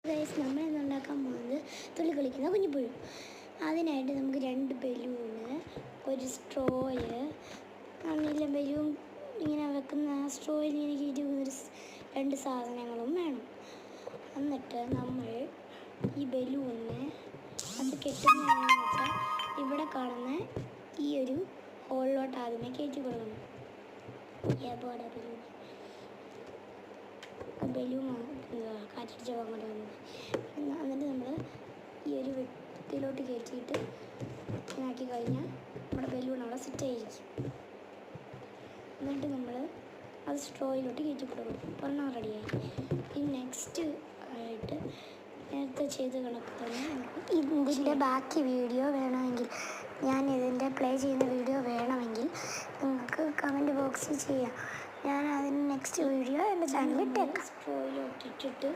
Guys നമ്മളിന്ന് ഉണ്ടാക്കാൻ പോകുന്നത് തുള്ളി കളിക്കുന്ന കുഞ്ഞിപ്പുഴു. അതിനായിട്ട് നമുക്ക് 2 ബലൂണ്, ഒരു സ്ട്രോയ്, ഇല്ല ബലൂൺ ഇങ്ങനെ വെക്കുന്ന സ്ട്രോയിൽ ഇങ്ങനെ കയറ്റി വെക്കുന്നൊരു 2 സാധനങ്ങളും വേണം. എന്നിട്ട് നമ്മൾ ഈ ബലൂണിനെ അത് കെട്ടുന്നതെന്ന് വെച്ചാൽ ഇവിടെ കാണുന്ന ഈ ഒരു ഹോളിലോട്ട് ആദ്യമേ കയറ്റി കൊടുക്കണം. ബലൂൺ കാറ്റടിച്ച അങ്ങോട്ട് വന്നത്. എന്നിട്ട് നമ്മൾ ഈ ഒരു വെട്ടിലോട്ട് കയറ്റിയിട്ട് ആക്കി കഴിഞ്ഞാൽ നമ്മുടെ ബലൂൺ അവിടെ സെറ്റ് ആയിരിക്കും. എന്നിട്ട് നമ്മൾ അത് സ്ട്രോയിലോട്ട് കയറ്റി കൊടുക്കും. ഒരെണ്ണം റെഡിയായി. ഈ നെക്സ്റ്റ് ആയിട്ട് നേരത്തെ ചെയ്ത് കണക്ക് തന്നെ ഇതിൻ്റെ ബാക്കി വീഡിയോ വേണമെങ്കിൽ ഇതിൻ്റെ പ്ലേ ചെയ്യുന്ന വീഡിയോ വേണമെങ്കിൽ നിങ്ങൾക്ക് കമൻറ്റ് ബോക്സിൽ ചെയ്യാം. ഞാൻ അതിന് നെക്സ്റ്റ് വീഡിയോ എൻ്റെ ചാനലിൽ ഇട്ടേക്കാം. സ്ട്രോയിലോട്ടിട്ടിട്ട്